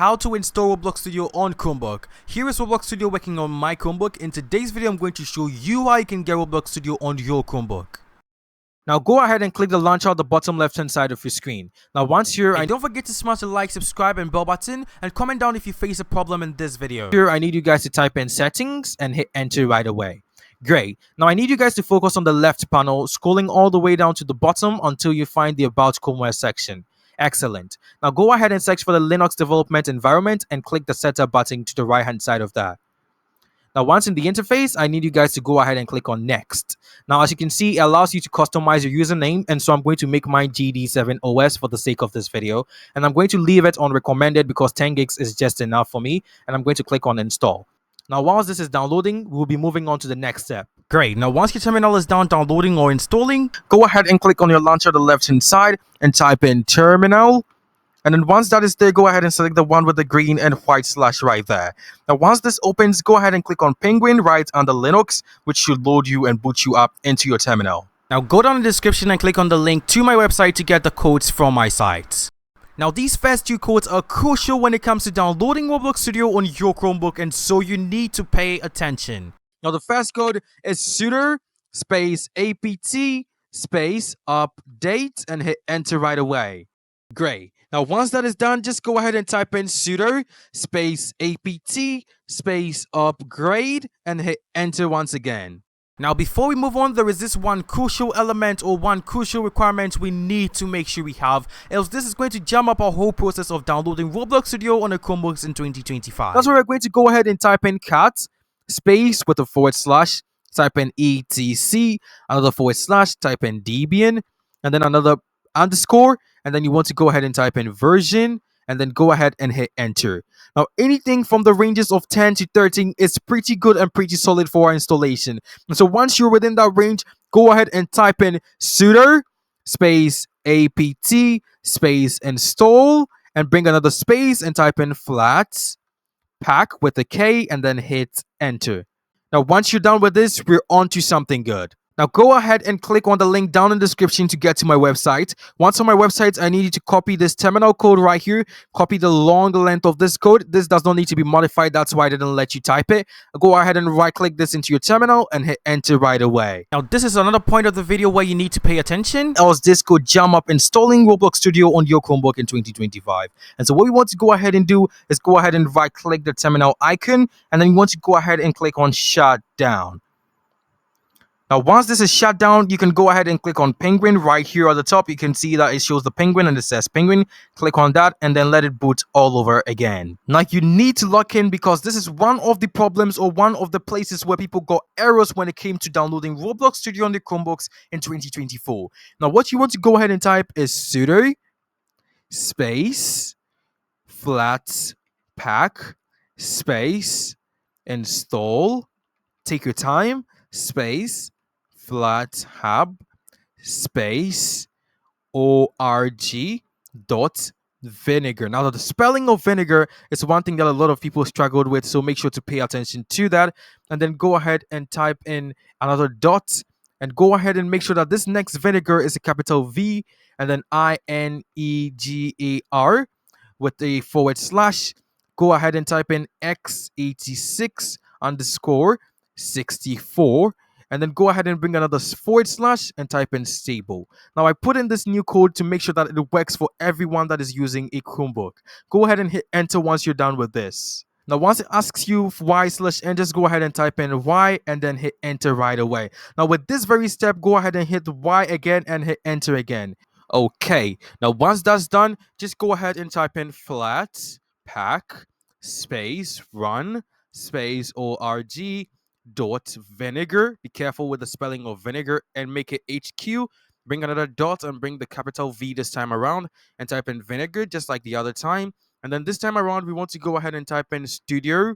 How to install Roblox Studio on Chromebook. Here is Roblox Studio working on my Chromebook. In today's video, I'm going to show you how you can get Roblox Studio on your Chromebook. Now go ahead and click the launcher at the bottom left hand side of your screen. Now once you're and don't forget to smash the like, subscribe and bell button and comment down if you face a problem in this video. Here I need you guys to type in settings and hit enter right away. Great. Now I need you guys to focus on the left panel, scrolling all the way down to the bottom until you find the About Chromeware section. Excellent. Now go ahead and search for the Linux development environment and click the setup button to the right hand side of that. Now once in the interface, I need you guys to go ahead and click on next. Now as you can see, it allows you to customize your username, and so I'm going to make mine GD7OS for the sake of this video, and I'm going to leave it on recommended because 10 gigs is just enough for me, and I'm going to click on install. Now whilst this is downloading, we'll be moving on to the next step. Great. Now once your terminal is done downloading or installing, go ahead and click on your launcher on the left hand side and type in terminal. And then once that is there, go ahead and select the one with the green and white slash right there. Now once this opens, go ahead and click on Penguin right under Linux, which should load you and boot you up into your terminal. Now go down in the description and click on the link to my website to get the codes from my site. Now these first two codes are crucial when it comes to downloading Roblox Studio on your Chromebook, and so you need to pay attention. Now the first code is sudo space apt space update and hit enter right away. Great. Now once that is done, just go ahead and type in sudo space apt space upgrade and hit enter once again. Now before we move on, there is this one crucial element or one crucial requirement we need to make sure we have, else this is going to jam up our whole process of downloading Roblox Studio on a Chromebooks in 2025. That's where we're going to go ahead and type in cat space with a forward slash, type in etc, another forward slash, type in debian, and then another underscore, and then you want to go ahead and type in version, and then go ahead and hit enter. Now anything from the ranges of 10 to 13 is pretty good and pretty solid for our installation. And so once you're within that range, go ahead and type in sudo space apt space install and bring another space and type in flat pack with a K and then hit enter. Now once you're done with this, we're on to something good. Now go ahead and click on the link down in the description to get to my website. Once on my website, I need you to copy this terminal code right here. Copy the long length of this code. This does not need to be modified. That's why I didn't let you type it. Go ahead and right click this into your terminal and hit enter right away. Now this is another point of the video where you need to pay attention, else this could jam up installing Roblox Studio on your Chromebook in 2025. And so what we want to go ahead and do is go ahead and right click the terminal icon, and then you want to go ahead and click on shut down. Now, once this is shut down, you can go ahead and click on Penguin right here at the top. You can see that it shows the penguin and it says Penguin. Click on that and then let it boot all over again. Now, you need to lock in because this is one of the problems or one of the places where people got errors when it came to downloading Roblox Studio on the Chromebooks in 2024. Now, what you want to go ahead and type is sudo space flat pack space install. Take your time. Space flat hub space org dot vinegar. Now the spelling of vinegar is one thing that a lot of people struggled with, so make sure to pay attention to that, and then go ahead and type in another dot and go ahead and make sure that this next vinegar is a capital V and then INEGAR with a forward slash. Go ahead and type in x86 underscore 64 and then go ahead and bring another forward slash and type in stable. Now I put in this new code to make sure that it works for everyone that is using a Chromebook. Go ahead and hit enter once you're done with this. Now once it asks you y/n, just go ahead and type in y and then hit enter right away. Now with this very step, go ahead and hit y again and hit enter again. Okay, now once that's done, just go ahead and type in flat pack space run space org dot vinegar. Be careful with the spelling of vinegar and make it HQ. Bring another dot and bring the capital V this time around and type in vinegar just like the other time. And then this time around, we want to go ahead and type in studio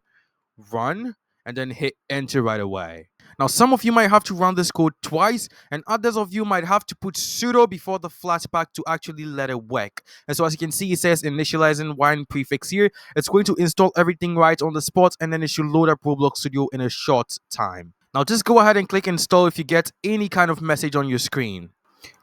run and then hit enter right away. Now, some of you might have to run this code twice, and others of you might have to put sudo before the flatpak to actually let it work. And so as you can see, it says initializing one prefix here. It's going to install everything right on the spot, and then it should load up Roblox Studio in a short time. Now, just go ahead and click install if you get any kind of message on your screen.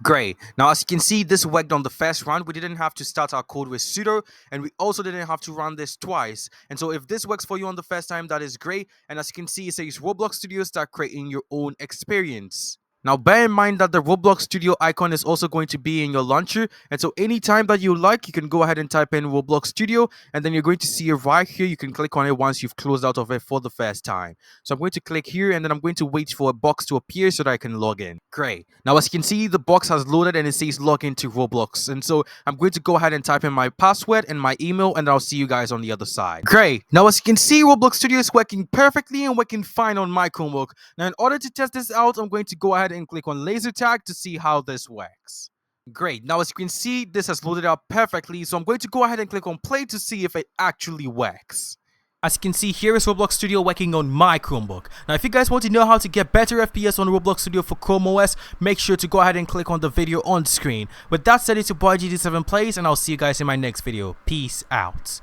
Great. Now, as you can see, this worked on the first run. We didn't have to start our code with sudo, and we also didn't have to run this twice. And so if this works for you on the first time, that is great. And as you can see, it says Roblox Studio, start creating your own experience. Now, bear in mind that the Roblox Studio icon is also going to be in your launcher. And so anytime that you like, you can go ahead and type in Roblox Studio, and then you're going to see it right here. You can click on it once you've closed out of it for the first time. So I'm going to click here, and then I'm going to wait for a box to appear so that I can log in. Great. Now, as you can see, the box has loaded and it says log into Roblox. And so I'm going to go ahead and type in my password and my email, and I'll see you guys on the other side. Great. Now, as you can see, Roblox Studio is working perfectly and working fine on my Chromebook. Now, in order to test this out, I'm going to go ahead and click on laser tag to see how this works. Great. Now, as you can see, this has loaded up perfectly. So I'm going to go ahead and click on play to see if it actually works. As you can see, here is Roblox Studio working on my Chromebook. Now, if you guys want to know how to get better FPS on Roblox Studio for Chrome OS, make sure to go ahead and click on the video on screen. With that said, it's your boy GD7 Plays, and I'll see you guys in my next video. Peace out.